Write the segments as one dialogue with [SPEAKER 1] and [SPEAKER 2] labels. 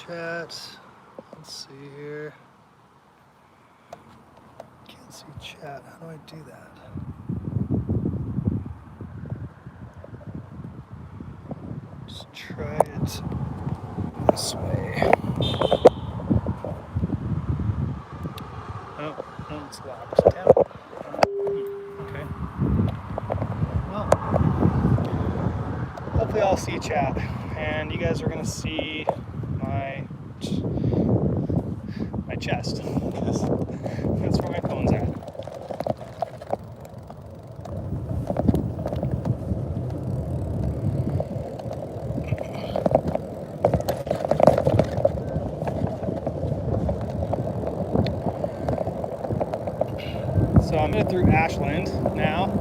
[SPEAKER 1] chat. Let's see here. Can't see chat. How do I do that? Just try it this way. Oh, no, it's locked. Damn it. Okay. Well, hopefully I'll see chat, and you guys are gonna see my chest. That's where my phone's at. So I'm headed through Ashland now.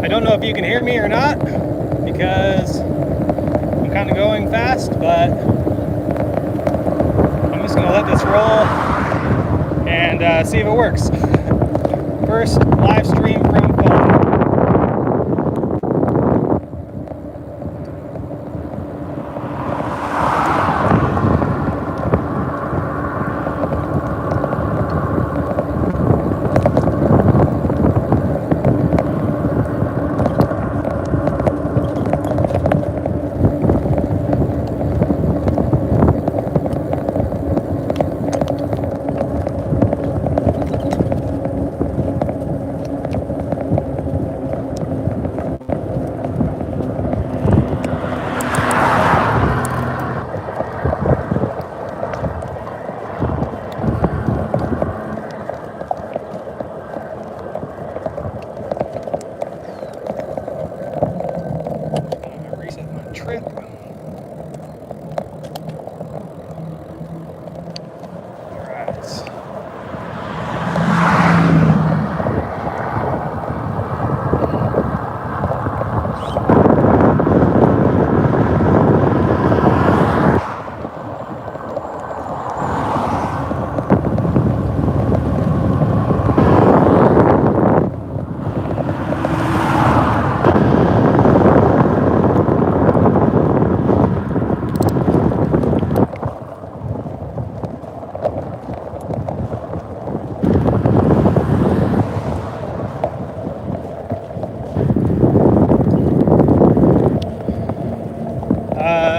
[SPEAKER 1] I don't know if you can hear me or not because I'm kind of going fast, but I'm just going to let this roll and see if it works. First live stream from phone.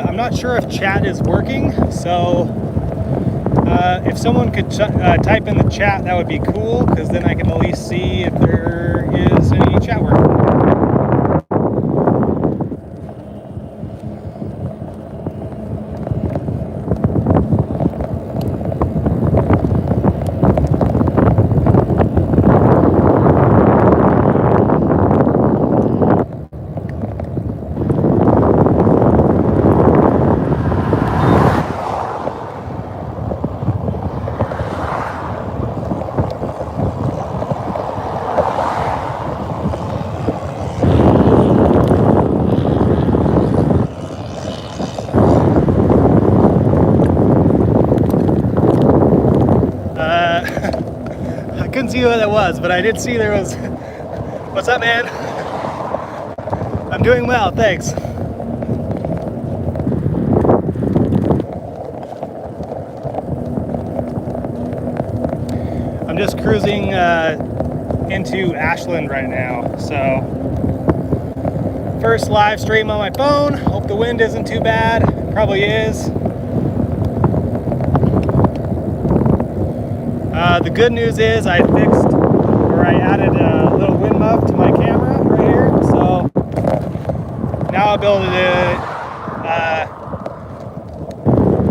[SPEAKER 1] I'm not sure if chat is working, so if someone could type in the chat, that would be cool, because then I can at least see if there is any chat working. I couldn't see who that was, but I did see there was. What's up, man? I'm doing well, thanks. I'm just cruising into Ashland right now, so first live stream on my phone. Hope the wind isn't too bad. It probably is. The good news is I added a little wind muff to my camera right here, so now I'll be able to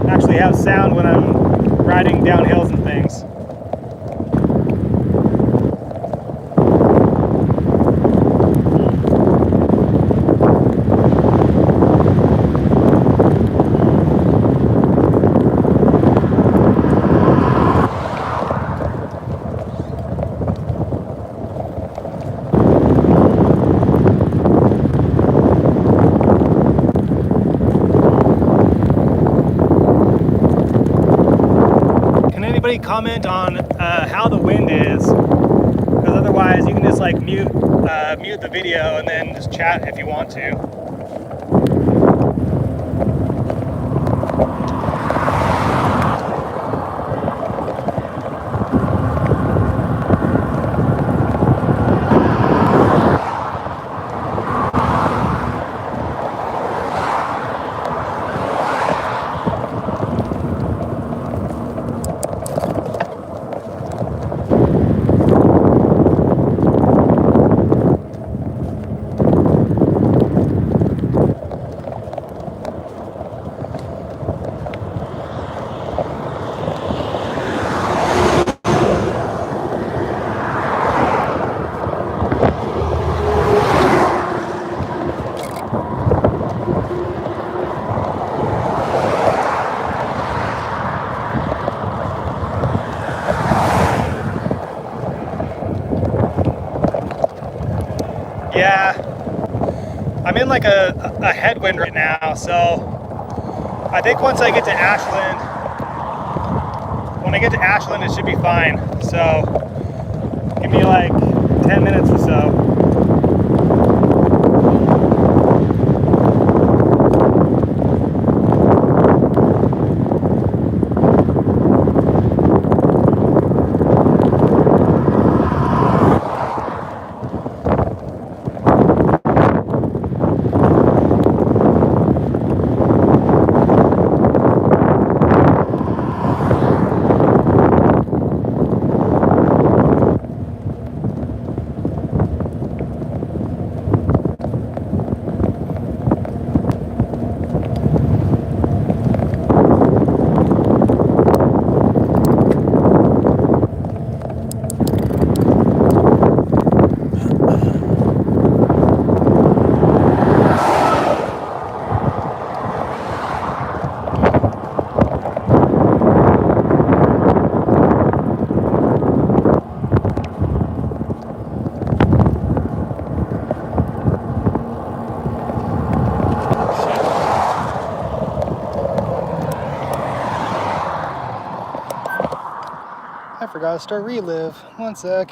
[SPEAKER 1] actually have sound when I'm riding down hills and things. anybody comment on how the wind is? Because otherwise you can just like mute the video and then just chat if you want to. Yeah, I'm in like a headwind right now, so I think once I get to Ashland, it should be fine. So give me like 10 minutes or so. I forgot to start Relive. One sec.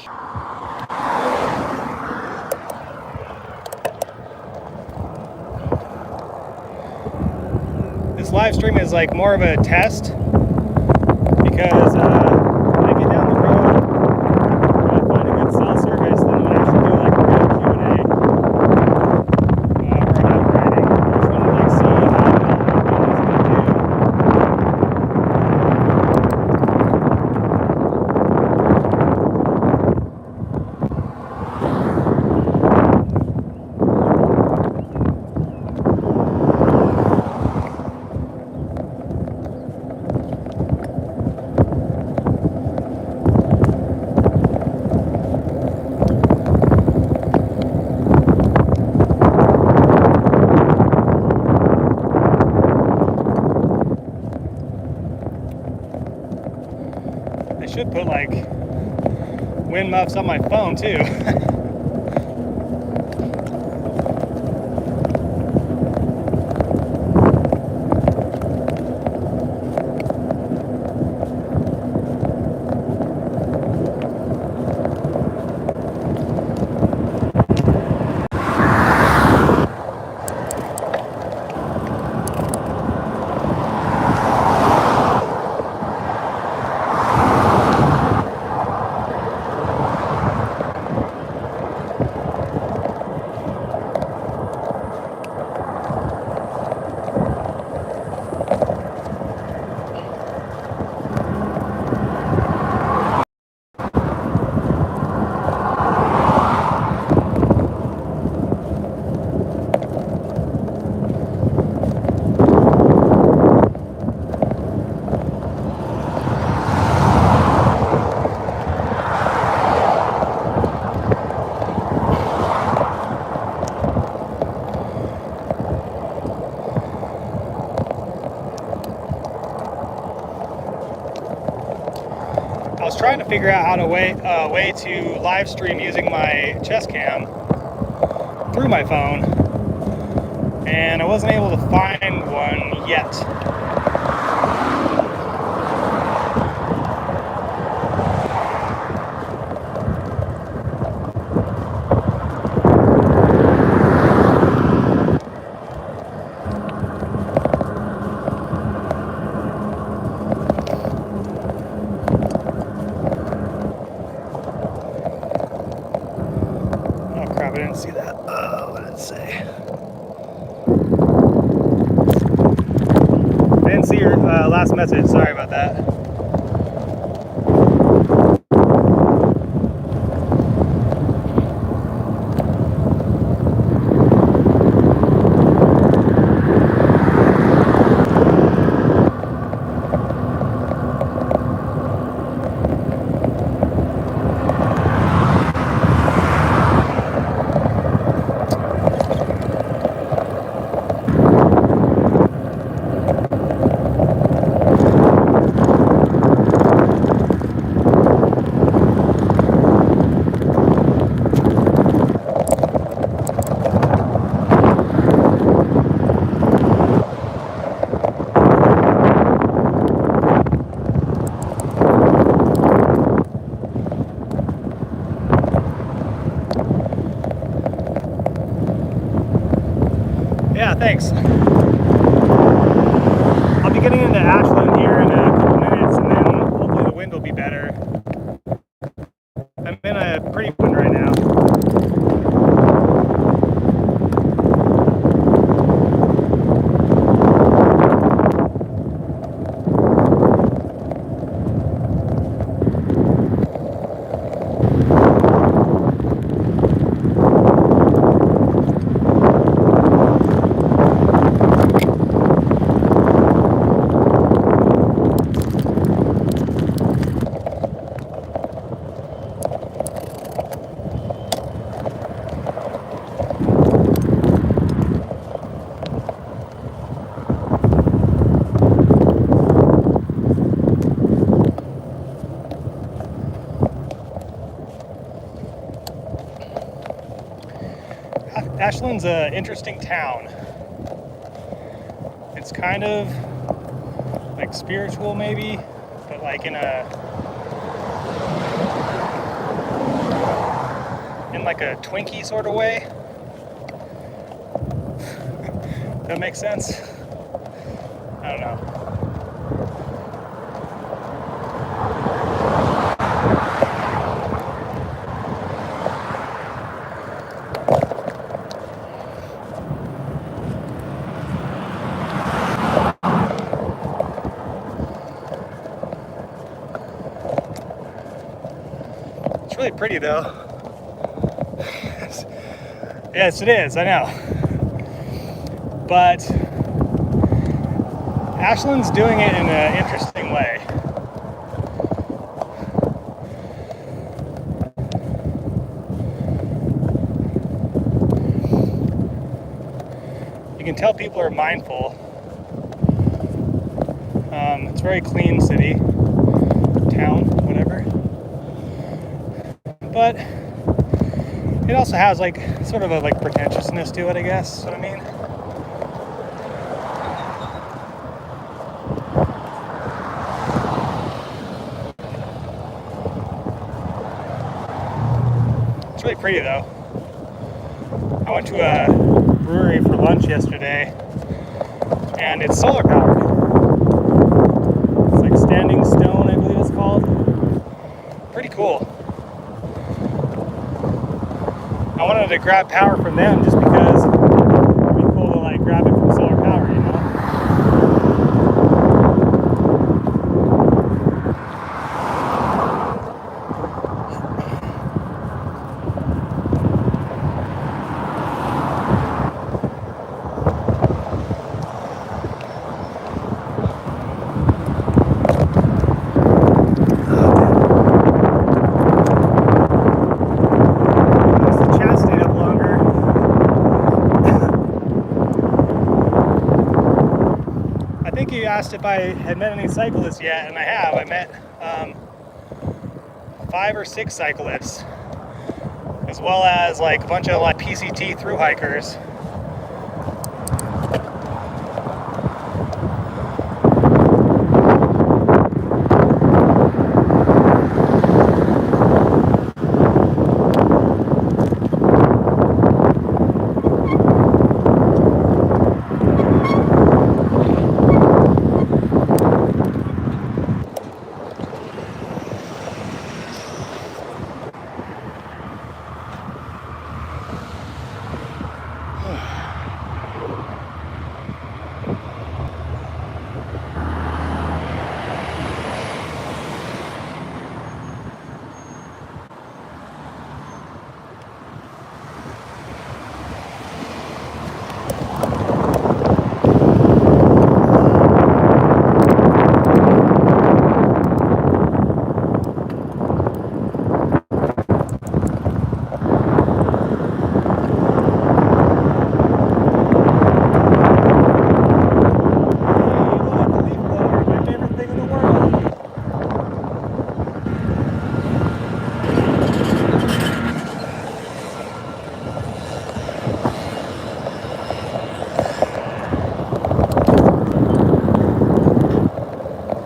[SPEAKER 1] This live stream is like more of a test because when I get down the road and I find a good cell service, then I'll actually do like a real Q&A where I'm upgrading. I just want to like see how well my phone is going to do. I should put like wind muffs on my phone too. I was trying to figure out how to way to live stream using my chest cam through my phone, and I wasn't able to find one yet. last message. Sorry about that. Yeah, thanks. I'll be getting into Ashland here in a couple minutes, and then hopefully the wind will be better. I'm in a pretty wind right now. Ashland's an interesting town. It's kind of like spiritual maybe, but like in like a Twinkie sort of way. That makes sense? I don't know. It's really pretty though. Yes, it is, I know. But Ashland's doing it in an interesting way. You can tell people are mindful. It's a very clean city, town, whatever. But it also has like sort of a like pretentiousness to it, I guess. What I mean. It's really pretty though. I went to a brewery for lunch yesterday, and it's solar powered. It's like Standing Stone, I believe it's called. Pretty cool. I wanted to grab power from them just because it'd be cool to like grab it from solar power, you know? You asked if I had met any cyclists yet, and I have. I met 5 or 6 cyclists, as well as like a bunch of like PCT thru hikers.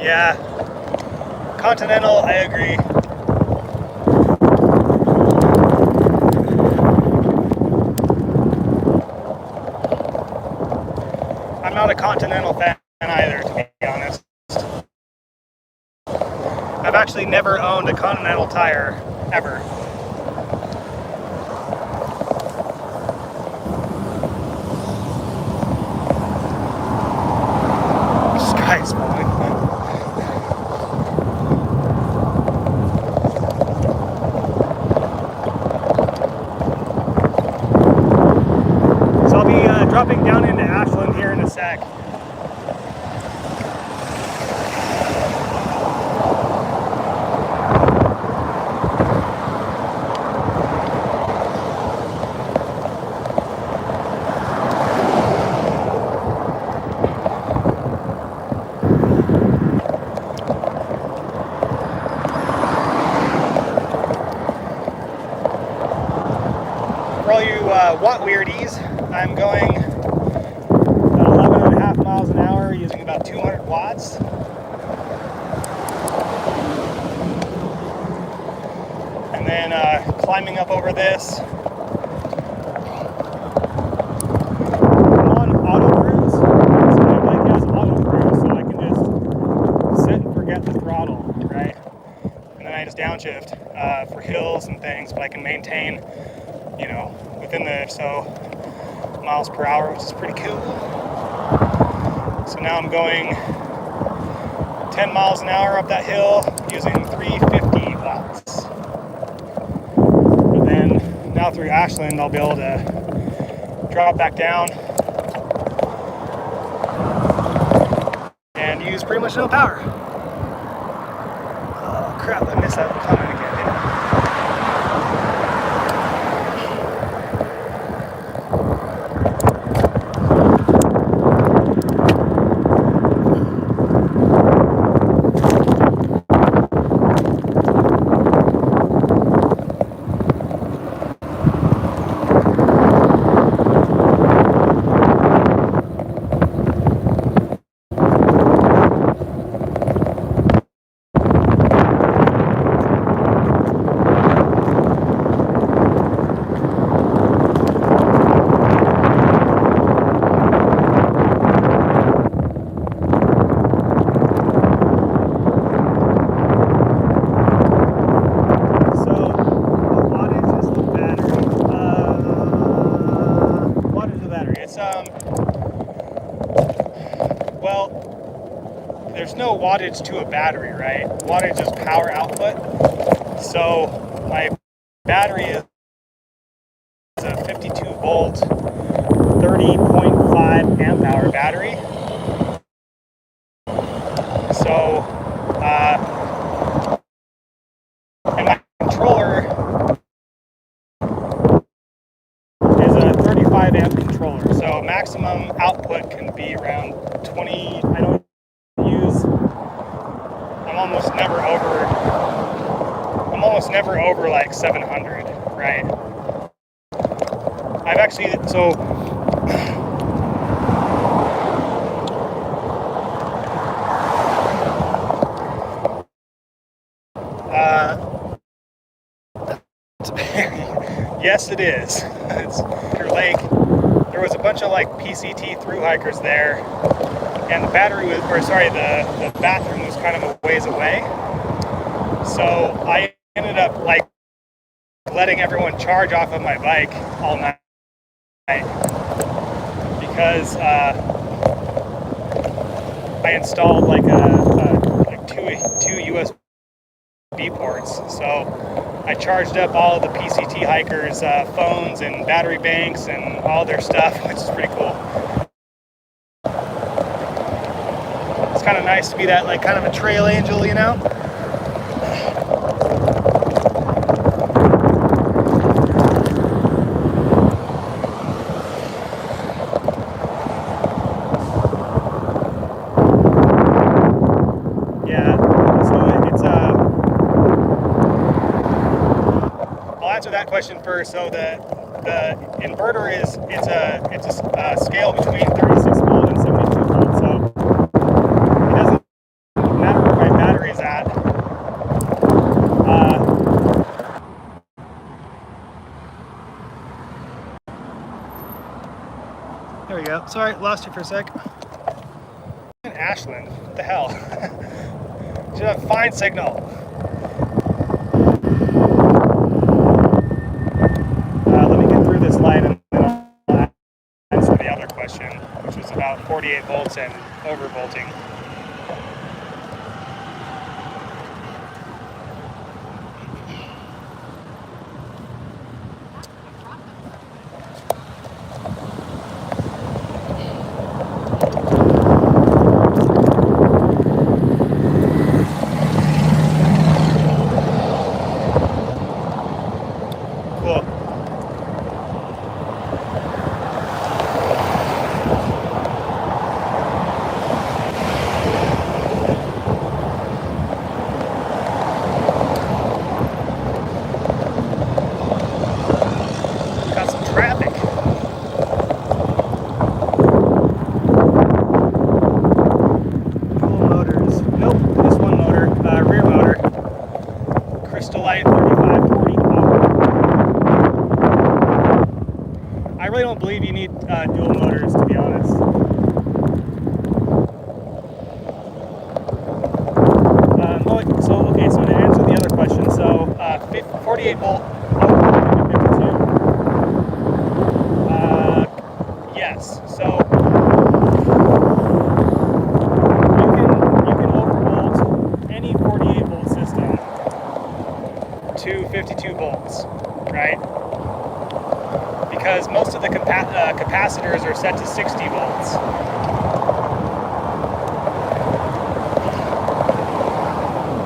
[SPEAKER 1] Yeah, Continental, I agree. I'm not a Continental fan either, to be honest. I've actually never owned a Continental tire, ever. The sky's falling. So I'll be dropping down into Ashland here in a sec. For all you watt weirdies, I'm going about 11.5 miles an hour using about 200 watts. And then climbing up over this. I'm on auto cruise, so my bike has auto cruise, so I can just sit and forget the throttle, right? And then I just downshift for hills and things, but I can maintain, you know, within the miles per hour, which is pretty cool. So now I'm going 10 miles an hour up that hill using 350 watts. And then now through Ashland, I'll be able to drop back down and use pretty much no power. Oh crap, I missed that comment again. Well, there's no wattage to a battery, right? Wattage is power output. So my battery is a 52 volt, 30.5 amp hour battery. So, and my controller is a 35 amp controller. So maximum output can be around 20. I'm almost never over like 700, right? I've actually, so yes, it is. It's your lake. There was a bunch of like PCT thru hikers there, and the battery was, or sorry, the bathroom was kind of a ways away. So I ended up like letting everyone charge off of my bike all night because I installed like two USB ports. So I charged up all of the PCT hikers' phones and battery banks and all their stuff, which is pretty cool. It's kind of nice to be that like kind of a trail angel, you know? That question first. So the inverter is it's a scale between 36 volt and 72 volt. So it doesn't matter go. Sorry, lost you for a sec. In Ashland, what the hell? Should have fine signal. Let me get through this light and then I'll answer the other question, which was about 48 volts and overvolting. I really don't believe you need dual motors, to be honest. So to answer the other question, so 48 volt, 52. Yes, so you can overvolt any 48 volt system to 52 volts, right? Because most of the capacitors are set to 60 volts.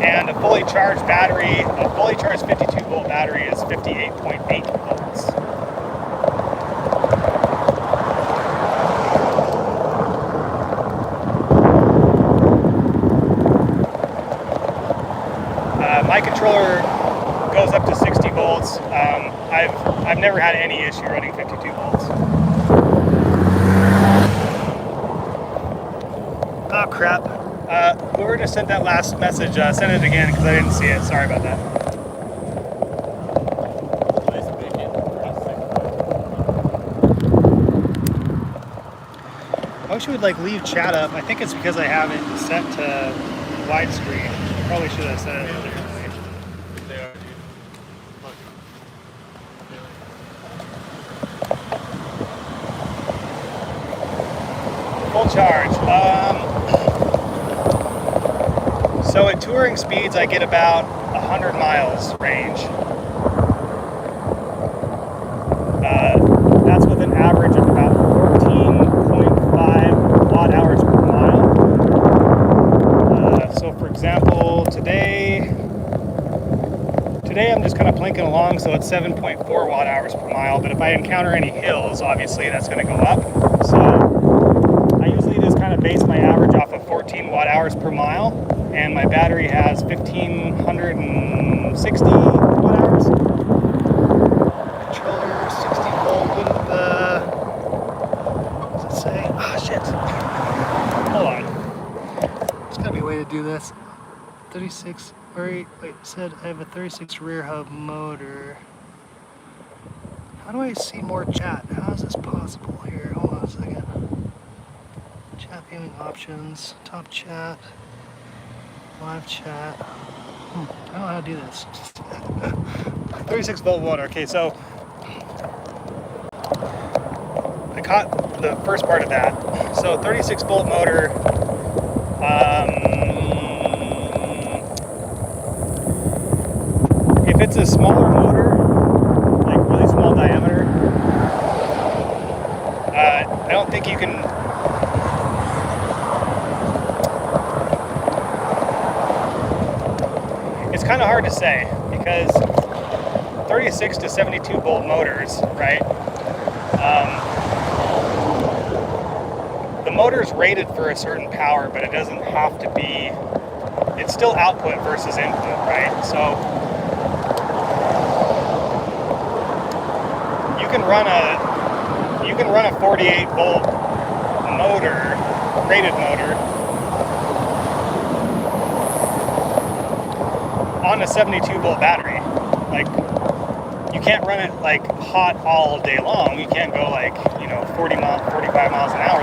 [SPEAKER 1] And a fully charged battery, a fully charged 52 volt battery is 58.8 volts. My controller goes up to 60 volts. I've never had any issue running 52 volts. Oh crap. Whoever just sent that last message, send it again because I didn't see it. Sorry about that. I wish we would like leave chat up. I think it's because I have it set to widescreen. Probably should have set it differently. Full charge. So at touring speeds, I get about 100 miles range. That's with an average of about 14.5 watt hours per mile. So for example, today I'm just kind of plinking along, so it's 7.4 watt hours per mile. But if I encounter any hills, obviously that's going to go up. So I usually just kind of base my average off of 14 watt hours per mile. And my battery has 1560 watt hours. Controller 60 volt with what does it say? Ah, shit. Hold on. There's gotta be a way to do this. 36, wait, it said I have a 36 rear hub motor. How do I see more chat? How is this possible here? Hold on a second. Chat viewing options, top chat. Live chat. I don't know how to do this. 36 volt motor. Okay, so I caught the first part of that. So 36 volt motor. If it's a smaller motor, like really small diameter, I don't think you can. It's kind of hard to say because 36 to 72 volt motors, right? The motor's rated for a certain power, but it doesn't have to be. It's still output versus input, right? So you can run a 48 volt motor, rated motor, on a 72 volt battery. Like, you can't run it like hot all day long. You can't go like, 45 miles an hour,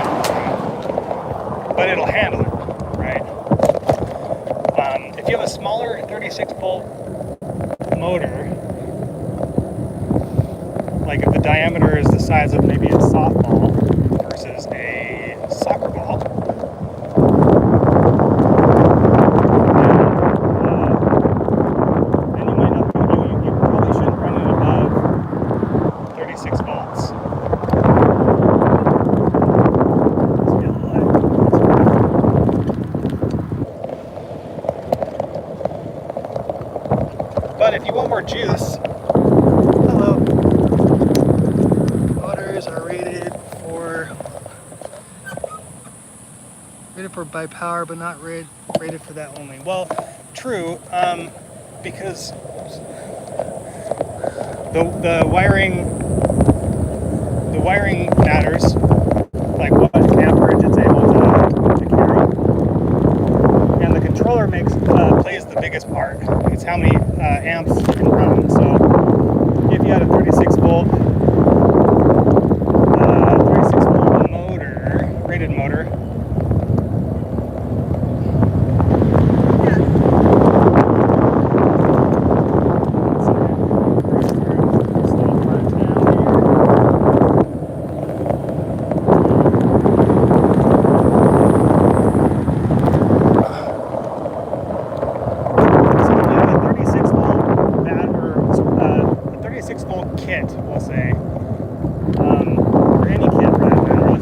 [SPEAKER 1] but it'll handle it, right? If you have a smaller 36 volt motor, like if the diameter is the size of maybe a softball versus a soccer ball, then you might not, you probably shouldn't run it above 36 volts. But if you want more juice, hello, motors are rated for by power, but not rated for that only. Well, true, because the wiring matters, like what amperage it's able to carry, and the controller plays the biggest part. It's how many amps you can run. So if you had a 36 volt rated motor. Kit, we'll say, or any kit for that matter.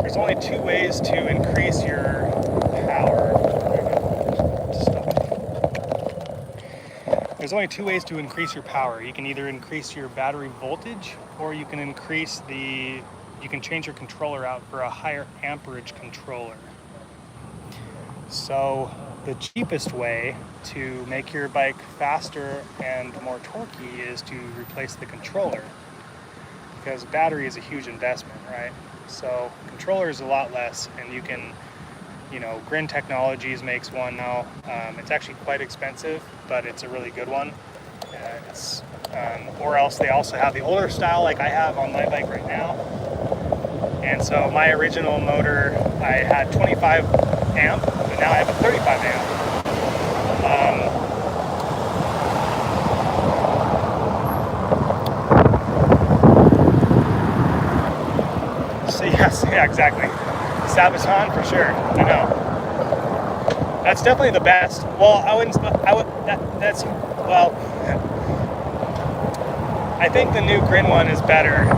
[SPEAKER 1] There's only two ways to increase your power. There's only two ways to increase your power. You can either increase your battery voltage, or you can change your controller out for a higher amperage controller. So the cheapest way to make your bike faster and more torquey is to replace the controller, because battery is a huge investment, right? So controller is a lot less, and you can, Grin Technologies makes one now. It's actually quite expensive, but it's a really good one. Or else they also have the older style like I have on my bike right now. And so my original motor, I had 25 amp, but now I have a 35 amp. So yes, yeah, exactly. Sabaton for sure. I know. That's definitely the best. Well, I think the new Grin one is better.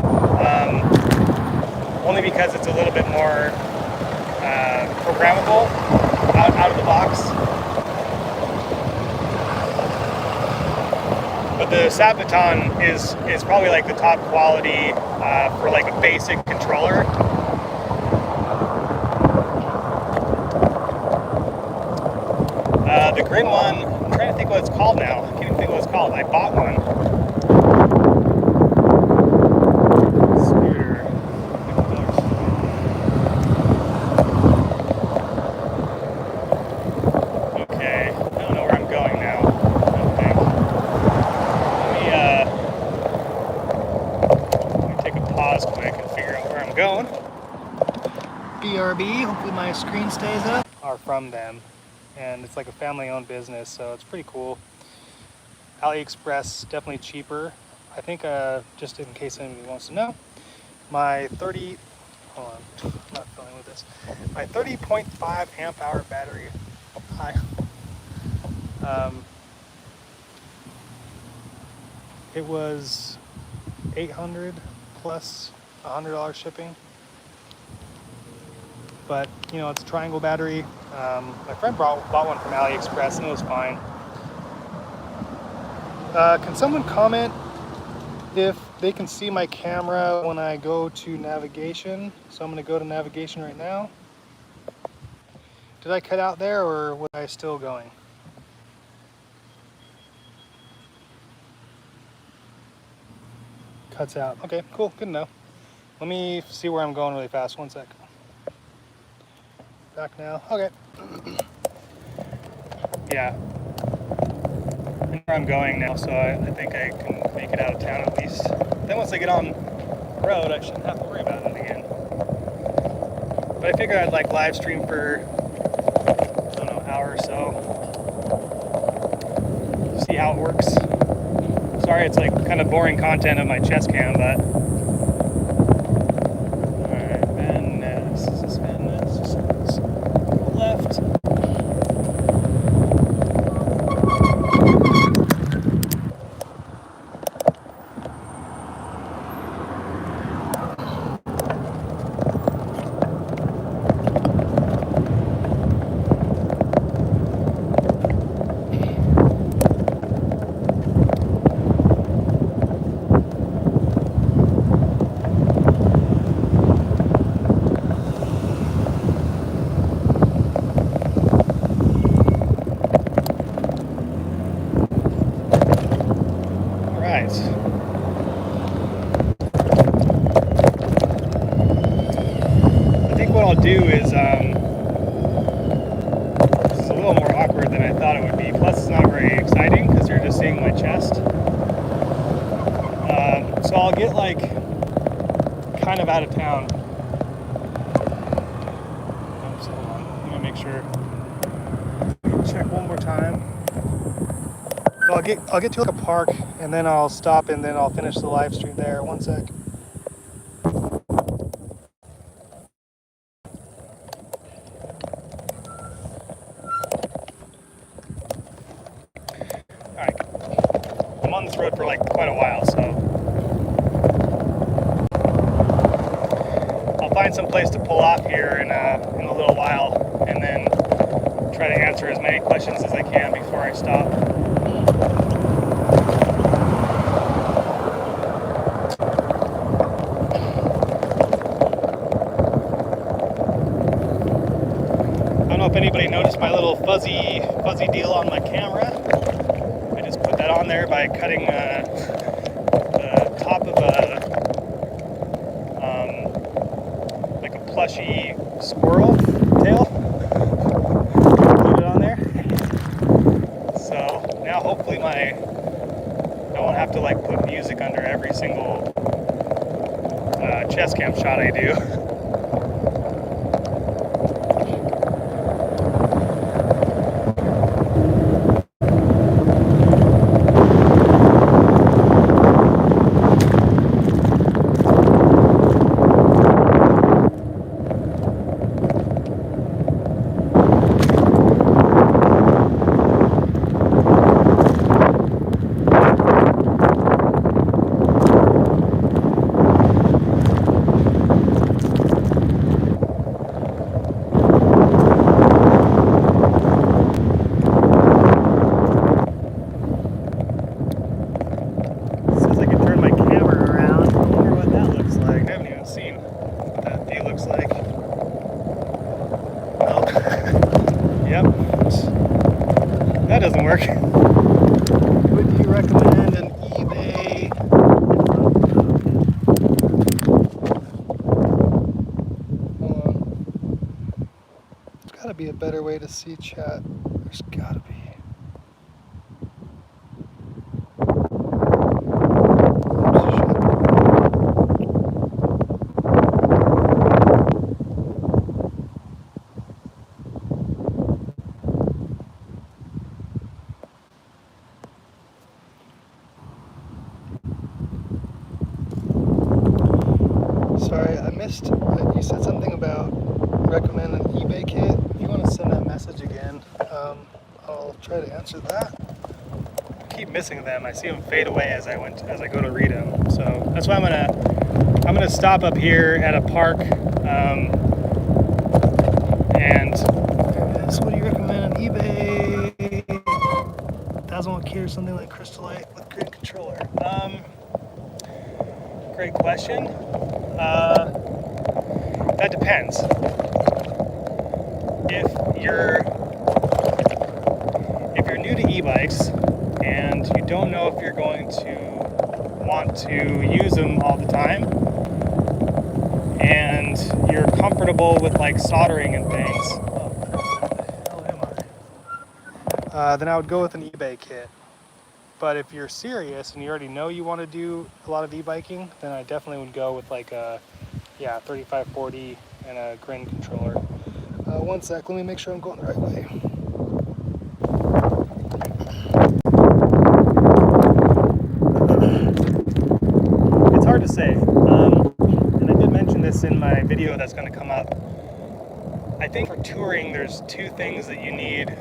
[SPEAKER 1] Only because it's a little bit more programmable out of the box. But the Sabaton is probably like the top quality for like a basic controller. The Grin one, I'm trying to think what it's called now. I can't even think what it's called. I bought one. Going. BRB, hopefully my screen stays up, are from them, and it's like a family-owned business, so it's pretty cool. AliExpress, definitely cheaper. I think, just in case anybody wants to know, my 30.5 amp hour battery, it was $800 plus $100 shipping, but it's a triangle battery. My friend bought one from AliExpress and it was fine. Can someone comment if they can see my camera when I go to navigation? So I'm going to go to navigation right now. Did I cut out there, or was I still going? Cuts out. Okay, cool, good to know. Let me see where I'm going really fast. 1 sec. Back now. Okay. Yeah. I'm going now, so I think I can make it out of town at least. Then once I get on the road, I shouldn't have to worry about it again. But I figured I'd like live stream for, I don't know, an hour or so. See how it works. Sorry, it's like kind of boring content of my chest cam, but. Alright, Van Ness. Is this Van Ness? Left. I think what I'll do is, this is a little more awkward than I thought it would be. Plus, it's not very exciting because you're just seeing my chest. So I'll get like kind of out of town. Oops, hold on. Let me make sure. Check one more time. So I'll get to like a park and then I'll stop and then I'll finish the live stream there. One sec. Alright. I'm on this road for like quite a while, so I'll find some place to pull off here in a little while and then try to answer as many questions as I can before I stop. I don't know if anybody noticed my little fuzzy deal on my camera. I just put that on there by cutting the top of like a plushy squirrel tail. Put it on there. So now hopefully I won't have to like put music under every single chest cam shot I do. That doesn't work. Would you recommend an eBay? Hold on. There's got to be a better way to see chat. There's got to be. Sorry, I missed. You said something about recommend an eBay kit. If you want to send that message again, I'll try to answer that. I keep missing them. I see them fade away as I go to read them. So that's why I'm gonna stop up here at a park. And what do you recommend on eBay? 1000 key or something like Crystallite with grid controller. Great question. That depends. If you're new to e-bikes and you don't know if you're going to want to use them all the time, and you're comfortable with like soldering and things, then I would go with an eBay kit. But if you're serious and you already know you want to do a lot of e-biking, then I definitely would go with like a 3540 and a Grin controller. One sec, let me make sure I'm going the right way. It's hard to say, and I did mention this in my video that's going to come up. I think for touring, there's two things that you need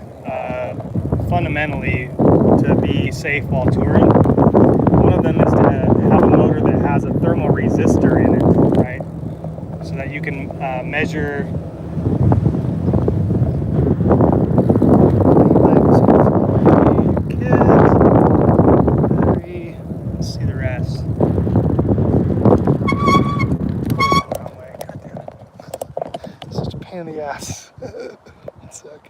[SPEAKER 1] fundamentally to be safe while touring. One of them is to have a motor that has a thermal resistor in it, right? So that you can measure. Let's see the rest. Such a pain in the ass. One sec.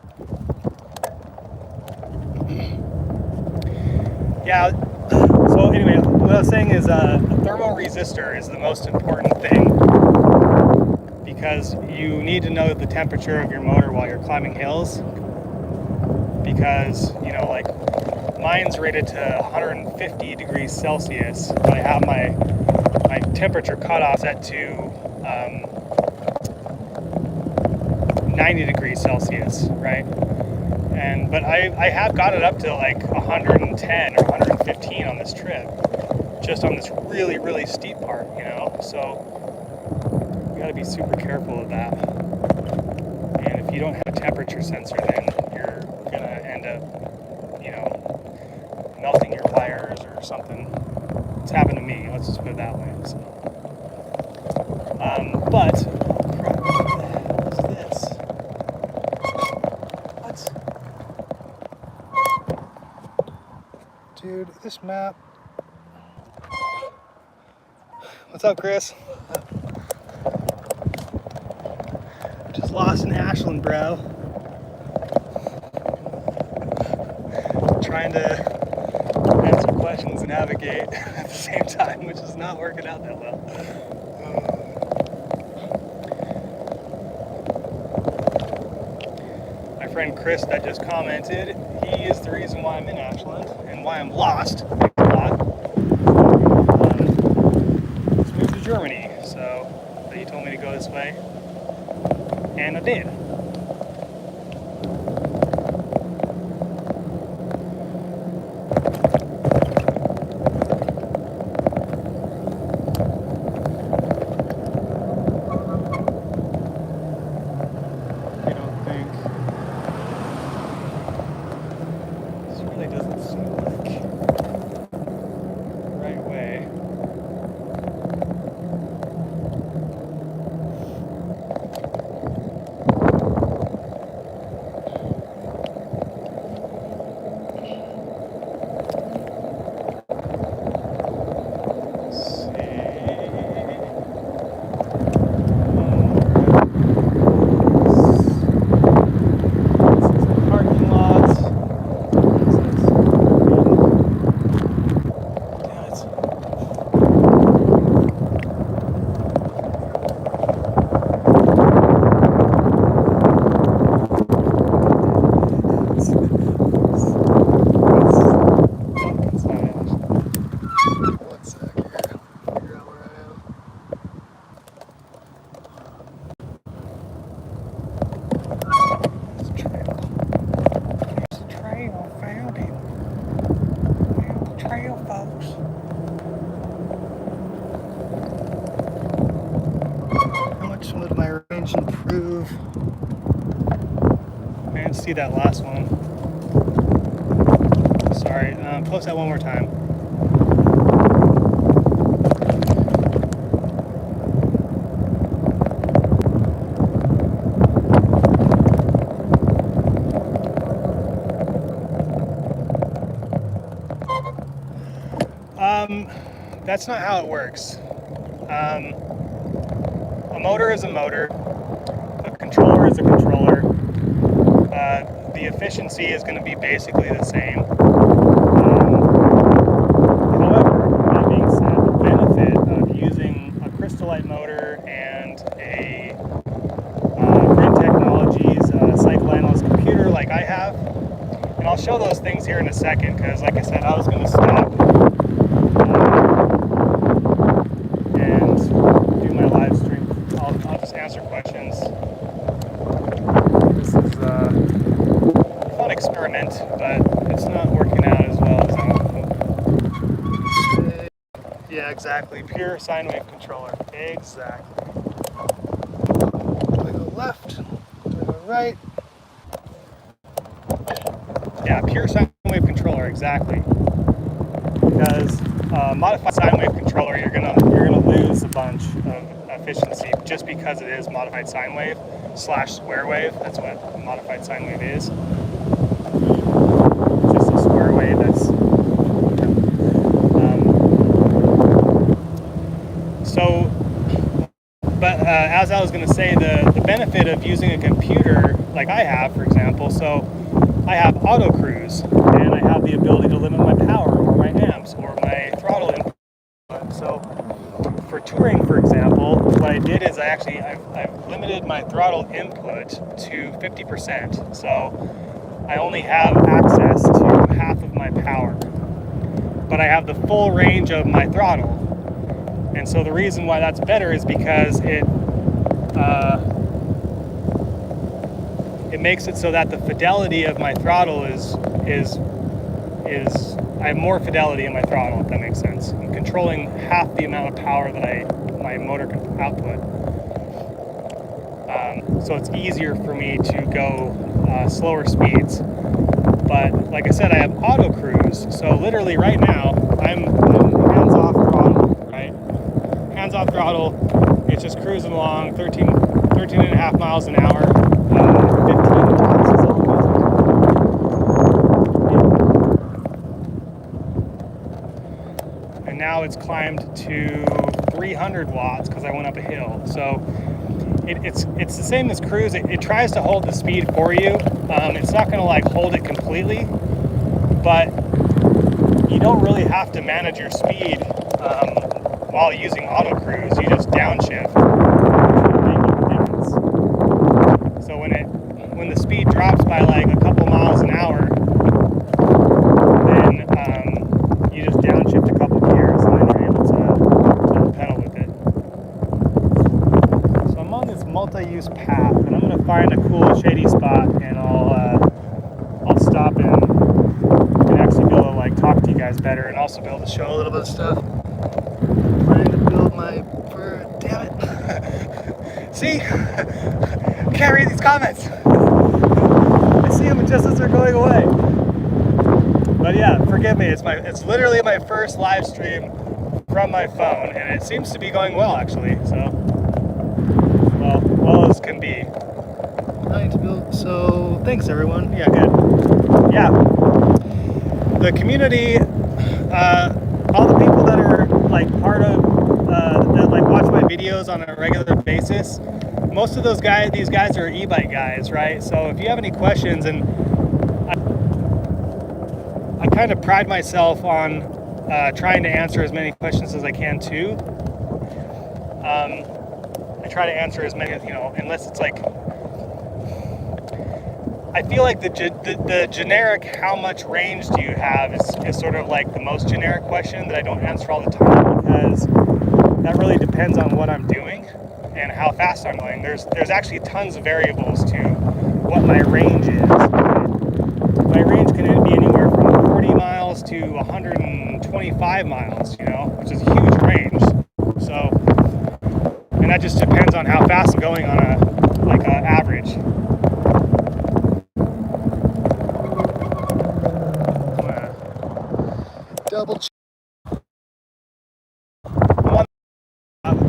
[SPEAKER 1] Yeah. So anyway, what I was saying is a thermal resistor is the most important thing, because you need to know the temperature of your motor while you're climbing hills, because like mine's rated to 150 degrees Celsius, but I have my temperature cutoff set to 90 degrees Celsius, right? But I have got it up to like 110 or 115 on this trip, just on this really, really steep part, so you got to be super careful of that. And if you don't have a temperature sensor, then you're gonna end up melting your wires or something. It's happened to me, let's just put it that way. So but what is this? Dude, this map. What's up, Chris? Just lost in Ashland, bro. Trying to answer questions and navigate at the same time, which is not working out that well. My friend Chris that just commented, he is the reason why I'm in Ashland and why I'm lost. Let's move to Germany, so he told me to go this way, and I did. Improve. I didn't see that last one. Sorry, post that one more time. That's not how it works. A motor is a motor. A controller is a controller. The efficiency is going to be basically the same. However, that being said, the benefit of using a Crystalite motor and a Grin Technologies cycle analyst computer like I have, and I'll show show those things here in a second, because like I said, I was going to stop and do my live stream. I'll just answer questions. This is a fun experiment, but it's not working out as well as I want. Yeah, exactly. Pure sine wave controller. Exactly. Do I go left? Do I go right? Yeah, pure sine wave controller, exactly. Because modified sine wave controller, you're gonna lose a bunch of efficiency just because it is modified sine wave / square wave. That's what a modified sine wave is. Just a square wave that's. But as I was going to say, the benefit of using a computer like I have, for example, so I have auto cruise, and I have the ability to limit my power or my amps or my throttle input. So for touring, for example, what I did is I've limited my throttle input to 50%. So I only have access to half of my power, but I have the full range of my throttle. And so the reason why that's better is because it makes it so that the fidelity of my throttle is I have more fidelity in my throttle, if that makes sense. I'm controlling half the amount of power that my motor can output. So it's easier for me to go slower speeds. But like I said, I have auto cruise. So literally right now, I'm hands off throttle, right? Hands off throttle, it's just cruising along, 13 and a half miles an hour, 15 watts is all music. And now it's climbed to 300 watts because I went up a hill. So it's the same as cruise. It tries to hold the speed for you. It's not going to like hold it completely, but you don't really have to manage your speed while using auto cruise. You just downshift. So when the speed drops by like a couple miles an hour, then you just downshift a couple gears, and then you're able to pedal with it. So I'm on this multi-use path, and I'm gonna find a cool shady spot, and I'll stop and actually be able to like talk to you guys better, and also be able to show a little bit of stuff. Trying to build my bird. Damn it! See, I can't read these comments. I see them just as they're going away. But yeah, forgive me. It's literally my first live stream from my phone, and it seems to be going well actually. So, well as can be. So thanks everyone. Yeah, good. Yeah, the community, all the people that are like part of that like watch my videos on a regular basis. Most of these guys are e-bike guys, right? So if you have any questions, and I kind of pride myself on trying to answer as many questions as I can too. I try to answer as many, unless it's like, I feel like the generic how much range do you have is sort of like the most generic question that I don't answer all the time, because that really depends on what I'm doing and how fast I'm going. There's actually tons of variables to what my range is. My range can be anywhere from 40 miles to 125 miles, which is a huge range. So, and that just depends on how fast I'm going on a average. Double check.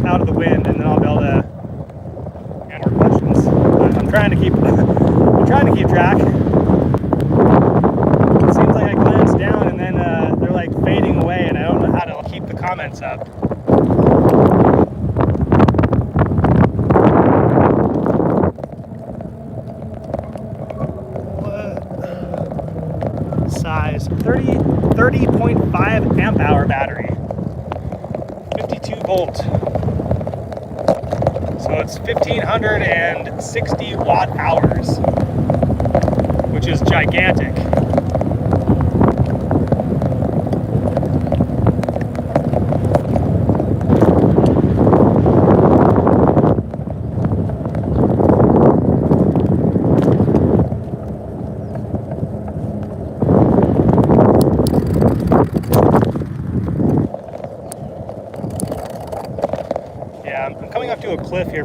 [SPEAKER 1] Out of the wind, and then I'll be able to answer more questions. But I'm trying to keep track. It seems like I glance down, and then they're like fading away, and I don't know how to keep the comments up. What size? 30.5 amp hour battery. 52 volt. So it's 1560 watt hours, which is gigantic.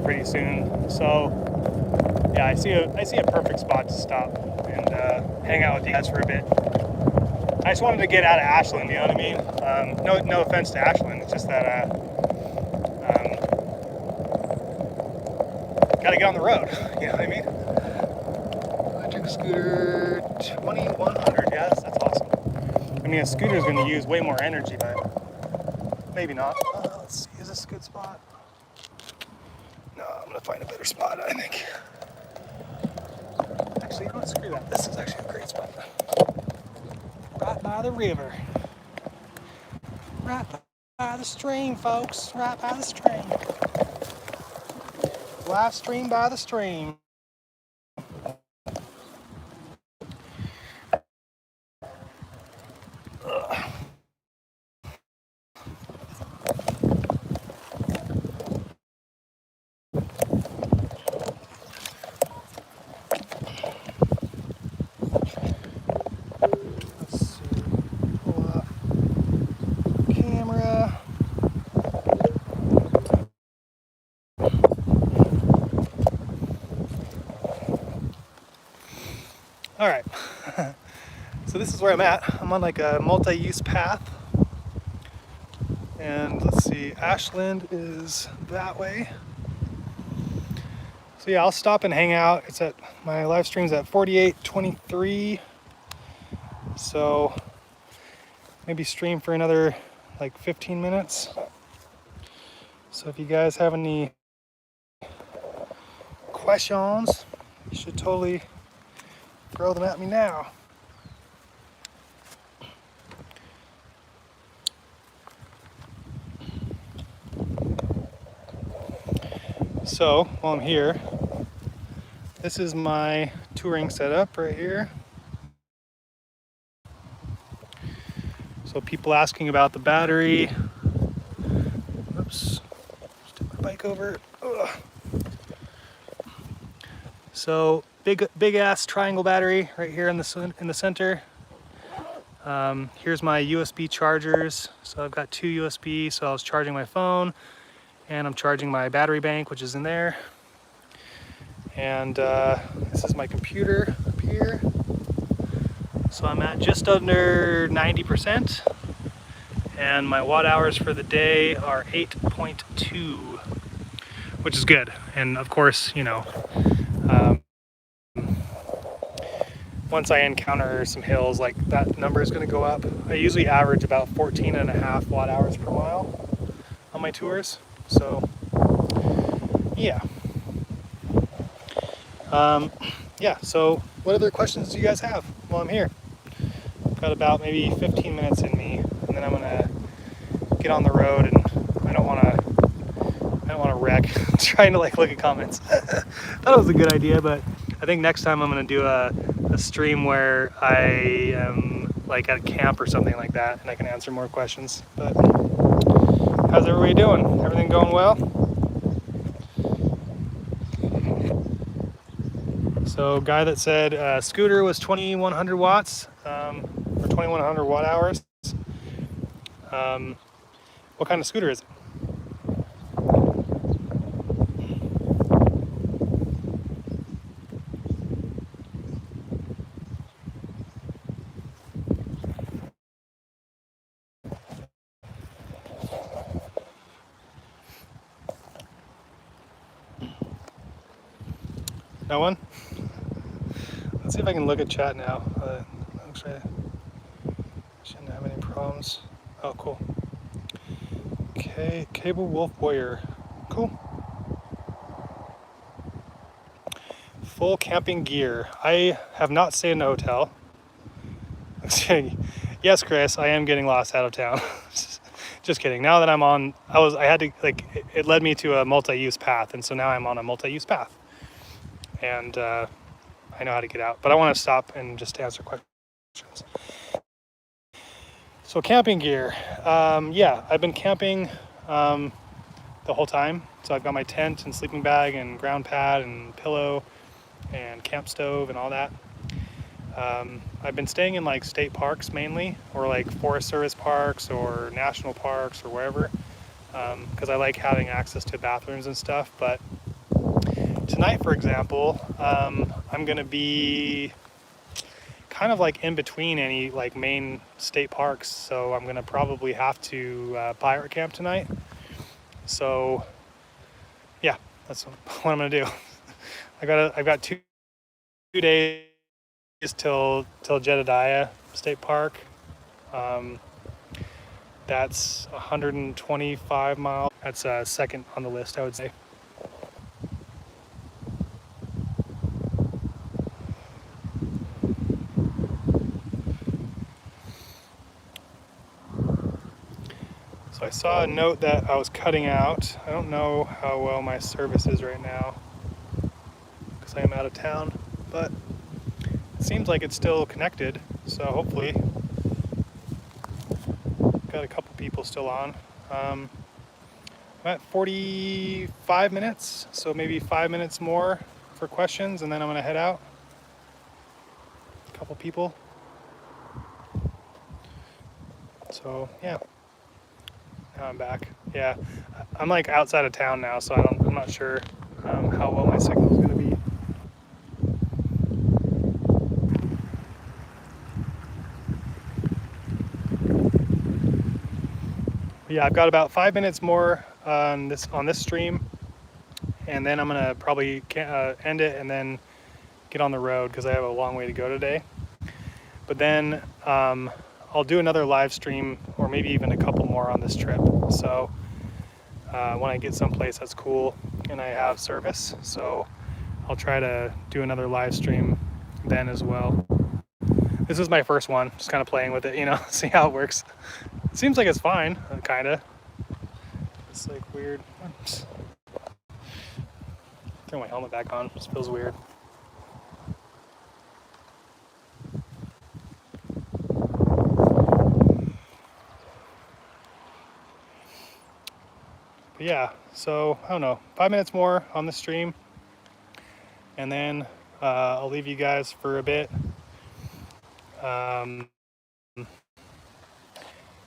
[SPEAKER 1] pretty soon. So yeah, I see a perfect spot to stop and hang out with you guys for a bit. I just wanted to get out of Ashland, you know what I mean? No offense to Ashland, it's just that gotta get on the road, you know what I mean? Electric scooter 2100, yes, that's awesome. I mean, a scooter is going to use way more energy, but maybe not. Let's see, is this a good spot? No, I'm going to find a better spot, I think. Actually, you know what, screw that. This is actually a great spot. Right by the river. Right by the stream, folks. Right by the stream. Live stream by the stream. All right, so this is where I'm at. I'm on like a multi-use path. And let's see, Ashland is that way. So yeah, I'll stop and hang out. It's at, my live stream's at 48:23. So maybe stream for another like 15 minutes. So if you guys have any questions, you should totally throw them at me now. So while I'm here, this is my touring setup right here. So people asking about the battery. Oops, just took my bike over. Ugh. So big ass triangle battery right here in the center. Here's my USB chargers. So I've got 2 USB. So I was charging my phone, and I'm charging my battery bank, which is in there. And this is my computer up here. So I'm at just under 90%, and my watt hours for the day are 8.2, which is good. And of course, you know, once I encounter some hills, like that number is going to go up. I usually average about 14.5 watt hours per mile on my tours. So yeah. Yeah, so what other questions do you guys have while I'm here? I've got about maybe 15 minutes in me, and then I'm gonna get on the road, and I don't want to wreck trying to like look at comments. Thought it was a good idea, but I think next time I'm gonna do a stream where I am like at a camp or something like that, and I can answer more questions. But how's everybody doing? Everything going well? So guy that said scooter was 2100 watts, or 2100 watt hours. What kind of scooter is it? No one? Let's see if I can look at chat now. Actually, I shouldn't have any problems. Oh, cool. Okay, Cable Wolf Warrior. Cool. Full camping gear. I have not stayed in a hotel. Yes, Chris, I am getting lost out of town. Just kidding. Now that I'm on, I had to, like, it led me to a multi-use path, and so now I'm on a multi-use path. And I know how to get out, but I want to stop and just answer questions. So camping gear, yeah, I've been camping the whole time. So I've got my tent and sleeping bag and ground pad and pillow and camp stove and all that. I've been staying in like state parks mainly, or like Forest Service parks or national parks or wherever, because I like having access to bathrooms and stuff. But tonight, for example, I'm gonna be kind of like in between any like main state parks, so I'm gonna probably have to pirate camp tonight. So yeah, that's what I'm gonna do. I've got 2 days till Jedediah State Park. That's 125 miles. That's second on the list, I would say. So I saw a note that I was cutting out. I don't know how well my service is right now because I am out of town, but it seems like it's still connected. So hopefully, got a couple people still on. I'm at 45 minutes, so maybe 5 minutes more for questions, and then I'm gonna head out. A couple people. So yeah. Now I'm back. Yeah, I'm like outside of town now, so I'm not sure how well my signal is going to be. But yeah, I've got about 5 minutes more on this stream, and then I'm gonna probably end it and then get on the road because I have a long way to go today. But then I'll do another live stream or maybe even a couple more on this trip. So when I get someplace that's cool and I have service, so I'll try to do another live stream then as well. This is my first one, just kind of playing with it, you know, see how it works. It seems like it's fine, kind of. It's like weird. Throw my helmet back on, just feels weird. But yeah, so I don't know, 5 minutes more on the stream, and then I'll leave you guys for a bit.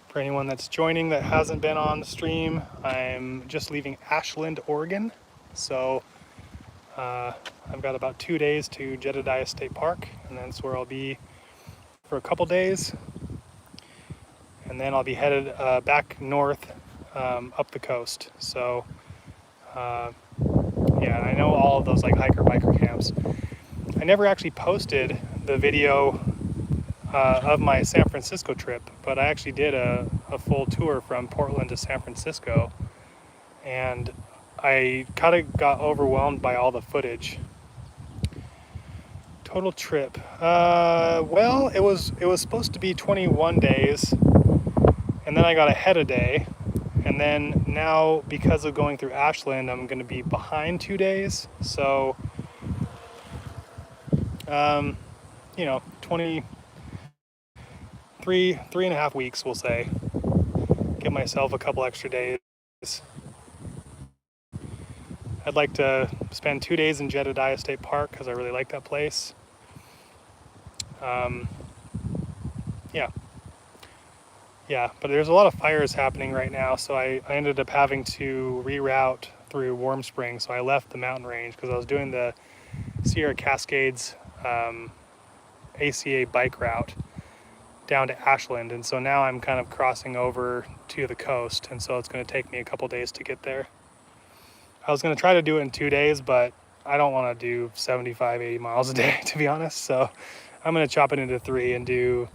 [SPEAKER 1] For anyone that's joining that hasn't been on the stream, I'm just leaving Ashland, Oregon. So I've got about 2 days to Jedediah State Park, and that's where I'll be for a couple days. And then I'll be headed back north up the coast. So yeah, I know all of those like biker camps. I never actually posted the video of my San Francisco trip, but I actually did a full tour from Portland to San Francisco, and I kind of got overwhelmed by all the footage. Total trip, well, it was supposed to be 21 days, and then I got ahead a day, and then now because of going through Ashland, I'm going to be behind 2 days. So you know, 3.5 weeks, we'll say. Give myself a couple extra days. I'd like to spend 2 days in Jedediah State Park because I really like that place. Yeah, but there's a lot of fires happening right now, so I ended up having to reroute through Warm Springs. So I left the mountain range because I was doing the Sierra Cascades ACA bike route down to Ashland, and so now I'm kind of crossing over to the coast, and so it's going to take me a couple days to get there. I was going to try to do it in 2 days, but I don't want to do 75, 80 miles a day, to be honest, so I'm going to chop it into 3 and do,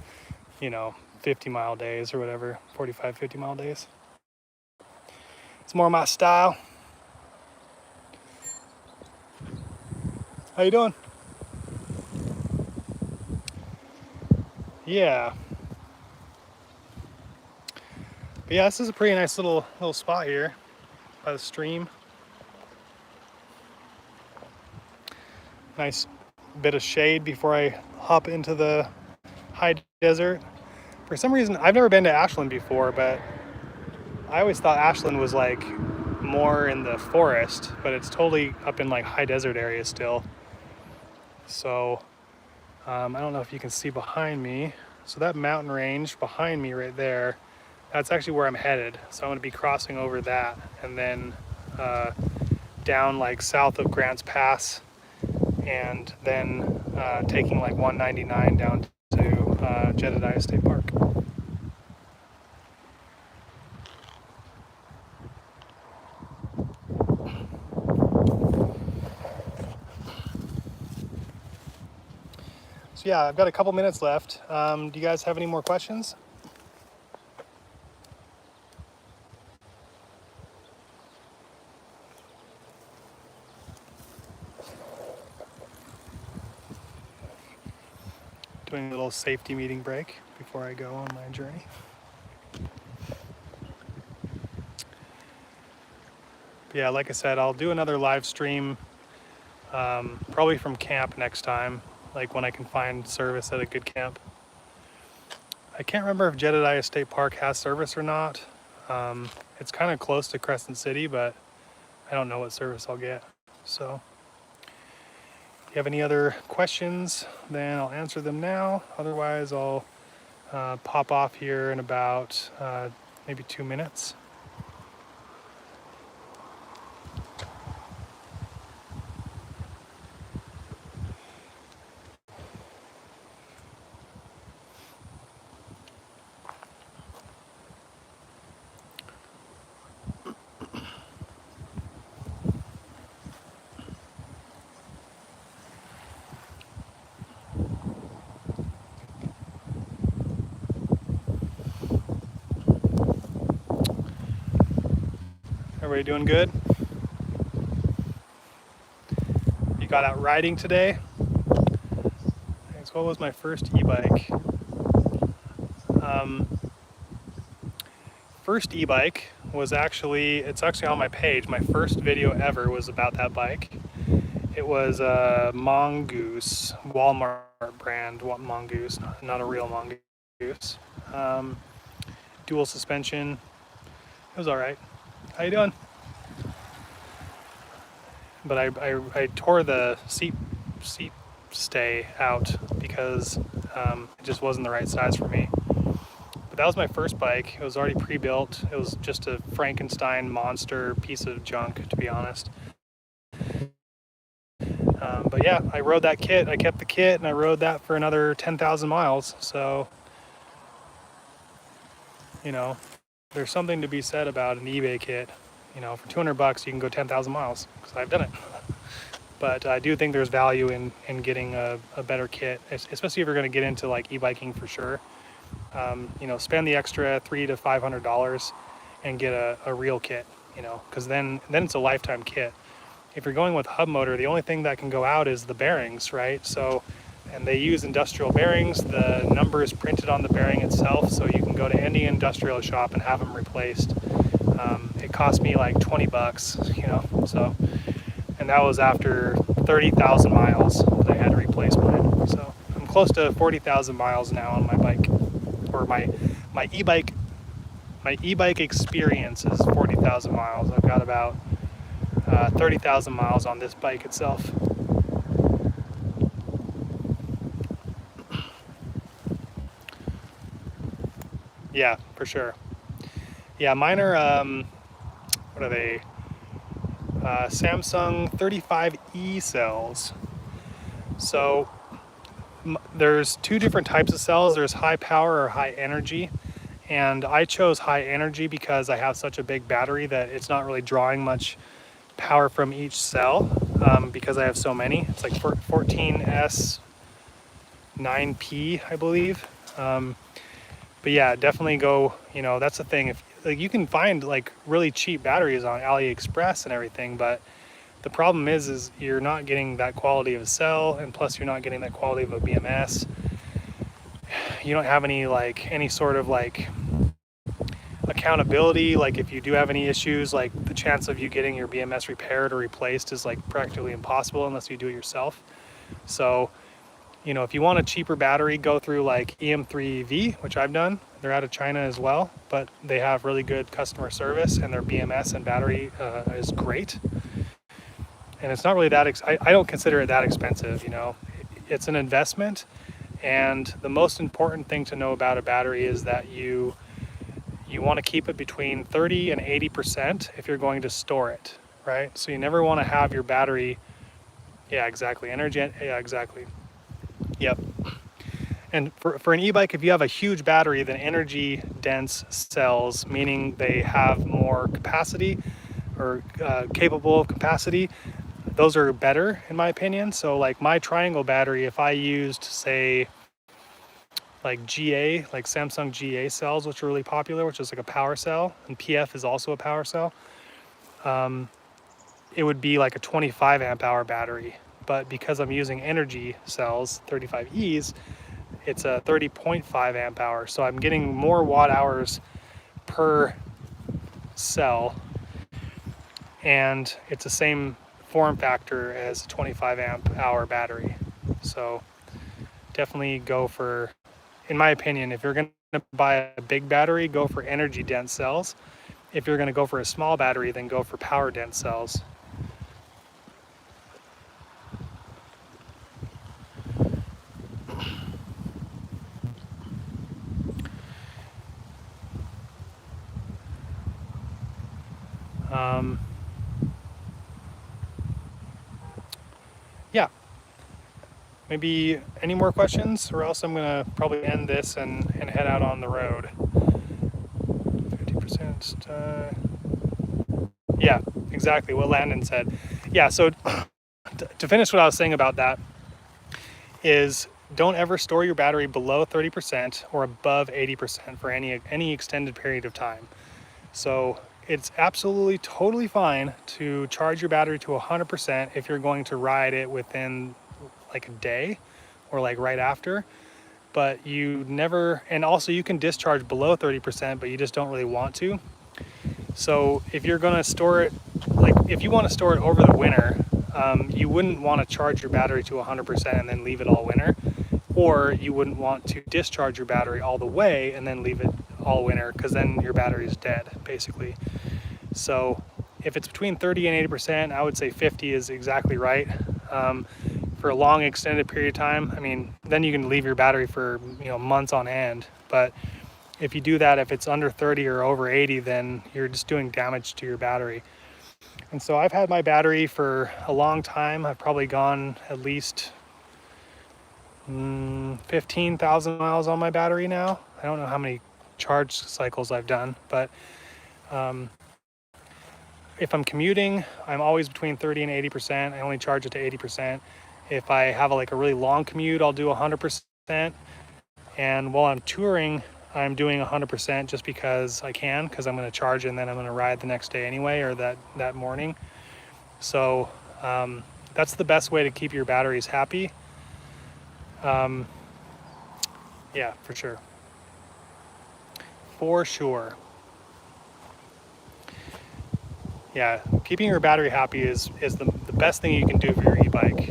[SPEAKER 1] you know, 50-mile days or whatever, 45, 50-mile days. It's more my style. How you doing? Yeah. But yeah, this is a pretty nice little spot here by the stream. Nice bit of shade before I hop into the high desert. For some reason, I've never been to Ashland before, but I always thought Ashland was like more in the forest, but it's totally up in like high desert area still. So I don't know if you can see behind me. So that mountain range behind me right there, that's actually where I'm headed. So I'm going to be crossing over that and then down like south of Grants Pass, and then taking like 199 down to Jedediah State Park. So yeah, I've got a couple minutes left. Do you guys have any more questions? Doing a little safety meeting break before I go on my journey. But yeah, like I said, I'll do another live stream, probably from camp next time, like when I can find service at a good camp. I can't remember if Jedediah State Park has service or not. It's kind of close to Crescent City, but I don't know what service I'll get. So if you have any other questions, then I'll answer them now. Otherwise, I'll pop off here in about maybe 2 minutes. Everybody doing good? You got out riding today? Thanks. What was my first e-bike? First e-bike was it's actually on my page. My first video ever was about that bike. It was a Mongoose, Walmart brand Mongoose, not a real Mongoose. Dual suspension. It was all right. How you doing? But I tore the seat stay out because it just wasn't the right size for me. But that was my first bike. It was already pre-built. It was just a Frankenstein monster piece of junk, to be honest. But yeah, I rode that kit. I kept the kit and I rode that for another 10,000 miles. So, you know, there's something to be said about an eBay kit. You know, for $200 you can go 10,000 miles, because I've done it. But I do think there's value in getting a better kit, especially if you're going to get into like e-biking for sure. You know, spend the extra $300 to $500 and get a real kit, you know, because then it's a lifetime kit. If you're going with hub motor, the only thing that can go out is the bearings, right? So, and they use industrial bearings. The number is printed on the bearing itself, so you can go to any industrial shop and have them replaced. It cost me like $20, you know, so, and that was after 30,000 miles that I had to replace mine. So I'm close to 40,000 miles now on my bike, or my e-bike. My e-bike experience is 40,000 miles. I've got about 30,000 miles on this bike itself. Yeah, for sure. Yeah, mine are, what are they? Samsung 35E cells. So there's two different types of cells. There's high power or high energy. And I chose high energy because I have such a big battery that it's not really drawing much power from each cell, because I have so many. It's like 14S 9P, I believe. But yeah, definitely go, you know, that's the thing. If like, you can find like really cheap batteries on AliExpress and everything, but the problem is you're not getting that quality of a cell, and plus you're not getting that quality of a BMS. You don't have any sort of like accountability. Like if you do have any issues, like the chance of you getting your BMS repaired or replaced is like practically impossible unless you do it yourself. So, you know, if you want a cheaper battery, go through like EM3V, which I've done. They're out of China as well, but they have really good customer service, and their BMS and battery is great. And it's not really that, I don't consider it that expensive, you know. It's an investment, and the most important thing to know about a battery is that you want to keep it between 30 and 80% if you're going to store it. right? So you never want to have your battery, yeah, exactly, energy, yeah, exactly, yep. And for an e-bike, if you have a huge battery, then energy dense cells, meaning they have more capacity or capable of capacity, those are better in my opinion. So like my triangle battery, if I used say like GA, like Samsung GA cells, which are really popular, which is like a power cell, and PF is also a power cell, it would be like a 25 amp hour battery. But because I'm using energy cells, 35Es, it's a 30.5 amp hour. So I'm getting more watt hours per cell, and it's the same form factor as a 25 amp hour battery. So definitely go for, in my opinion, if you're going to buy a big battery, go for energy dense cells. If you're going to go for a small battery, then go for power dense cells. Yeah, maybe any more questions, or else I'm going to probably end this and head out on the road. 50%. Yeah, exactly what Landon said. Yeah, so to finish what I was saying about that is don't ever store your battery below 30% or above 80% for any extended period of time. So it's absolutely totally fine to charge your battery to 100% if you're going to ride it within like a day or like right after. But you never, and also you can discharge below 30%, but you just don't really want to. So if you're going to store it, like if you want to store it over the winter, you wouldn't want to charge your battery to 100% and then leave it all winter. Or you wouldn't want to discharge your battery all the way and then leave it all winter, because then your battery is dead, basically. So if it's between 30 and 80%, I would say 50 is exactly right. For a long extended period of time, I mean, then you can leave your battery for months on end. But if you do that, if it's under 30 or over 80, then you're just doing damage to your battery. And so I've had my battery for a long time. I've probably gone at least 15,000 miles on my battery now. I don't know how many charge cycles I've done, but if I'm commuting, I'm always between 30 and 80%. I only charge it to 80%. If I have a really long commute, I'll do 100%. And while I'm touring, I'm doing 100% just because I can, because I'm going to charge and then I'm going to ride the next day anyway, or that morning. So that's the best way to keep your batteries happy. Yeah, for sure. For sure. Yeah, keeping your battery happy is the best thing you can do for your e-bike.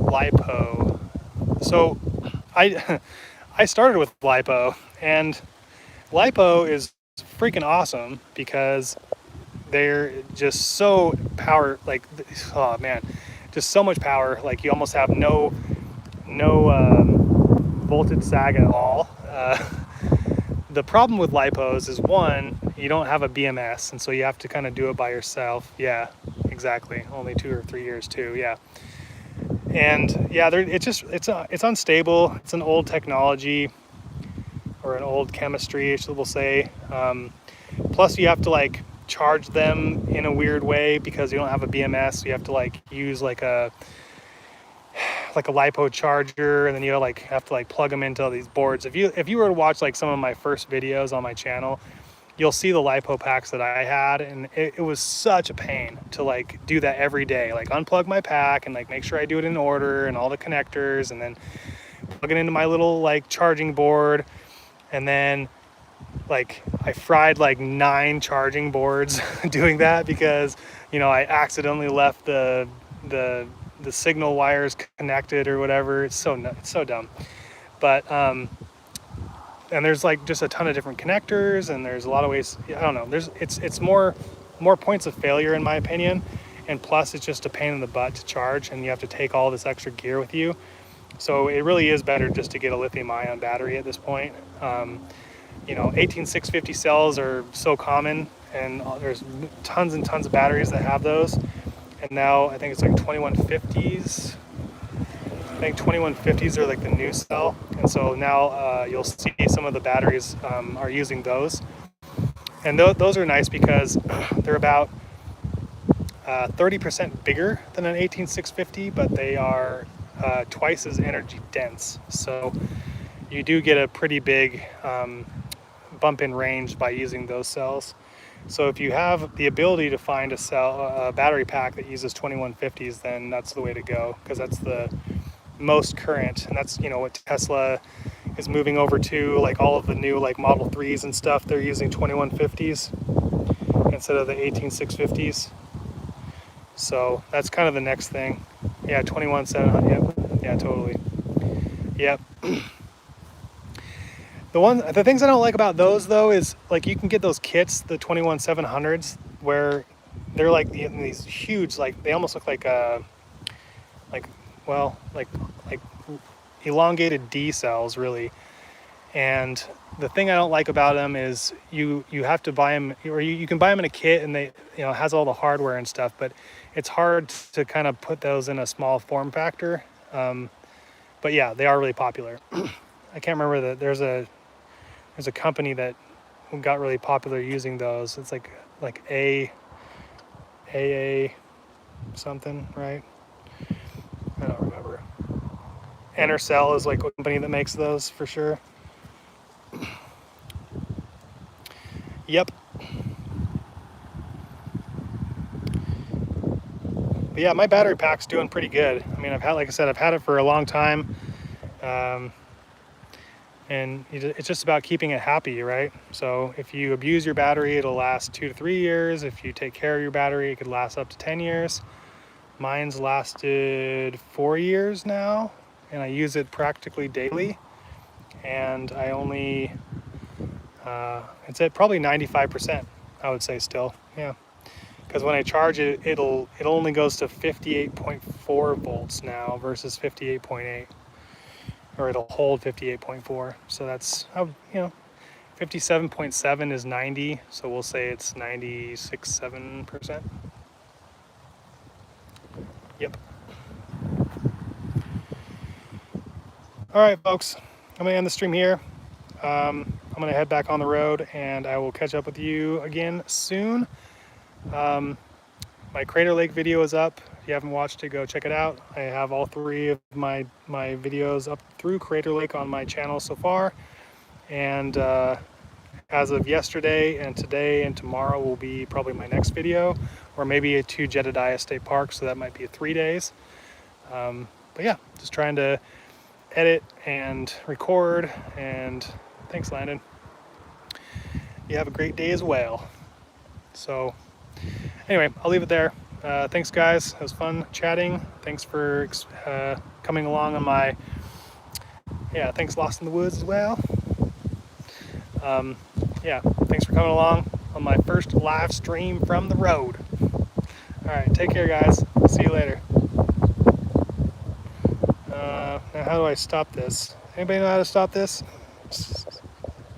[SPEAKER 1] LiPo. So I started with LiPo, and LiPo is freaking awesome because they're just so power, like, oh man, just so much power. Like you almost have no voltage sag at all. The problem with LiPos is, one, you don't have a BMS, and so you have to kind of do it by yourself. Yeah, exactly. Only 2 or 3 years too. Yeah. And yeah, it's unstable. It's an old technology, or an old chemistry, we'll say. Plus, you have to charge them in a weird way because you don't have a BMS. So you have to use a LiPo charger, and then you have to plug them into these boards. If you were to watch some of my first videos on my channel, you'll see the LiPo packs that I had, and it was such a pain to do that every day, unplug my pack and make sure I do it in order and all the connectors, and then plug it into my little charging board. And then I fried 9 charging boards doing that because I accidentally left the signal wires connected or whatever. It's so dumb. But and there's just a ton of different connectors, and there's a lot of ways. I don't know. It's more points of failure in my opinion, and plus it's just a pain in the butt to charge, and you have to take all this extra gear with you. So it really is better just to get a lithium-ion battery at this point. 18650 cells are so common, and there's tons and tons of batteries that have those. And now I think it's like 2150s. I think 2150s are like the new cell, and so now you'll see some of the batteries are using those, and those are nice because they're about 30% bigger than an 18650, but they are twice as energy dense. So you do get a pretty big bump in range by using those cells. So if you have the ability to find a battery pack that uses 2150s, then that's the way to go, because that's the most current, and that's, you know, what Tesla is moving over to. Like all of the new like Model 3s and stuff, they're using 2150s instead of the 18650s. So that's kind of the next thing. Yeah, 21700. Yep. Yeah, totally. Yep. The things I don't like about those though is, like, you can get those kits, the 21700s, where they're like these huge, like they almost look like like elongated D cells, really. And the thing I don't like about them is you have to buy them, or you can buy them in a kit, and they, you know, it has all the hardware and stuff, but it's hard to kind of put those in a small form factor. But yeah, they are really popular. I can't remember that there's a company that got really popular using those. It's like AA something, right? I don't remember. Enercell is like a company that makes those for sure. Yep. But yeah, my battery pack's doing pretty good. I mean, like I said, I've had it for a long time. And it's just about keeping it happy, right? So if you abuse your battery, it'll last 2 to 3 years. If you take care of your battery, it could last up to 10 years. Mine's lasted 4 years now, and I use it practically daily. And I only, it's at probably 95%, I would say still, yeah. Because when I charge it, it only goes to 58.4 volts now versus 58.8. Or it'll hold 58.4. So that's, you know, 57.7 is 90. So we'll say it's 96.7%. Yep. All right, folks. I'm going to end the stream here. I'm going to head back on the road, and I will catch up with you again soon. My Crater Lake video is up. If you haven't watched it, go check it out. I have all 3 of my videos up through Crater Lake on my channel so far. And as of yesterday and today and tomorrow will be probably my next video, or maybe to Jedediah State Park, so that might be 3 days. But yeah, just trying to edit and record, and thanks, Landon. You have a great day as well. So anyway, I'll leave it there. Thanks, guys. It was fun chatting. Thanks for coming along on my, thanks, Lost in the Woods as well. Yeah, thanks for coming along on my first live stream from the road. All right, take care, guys. See you later. Now, how do I stop this? Anybody know how to stop this?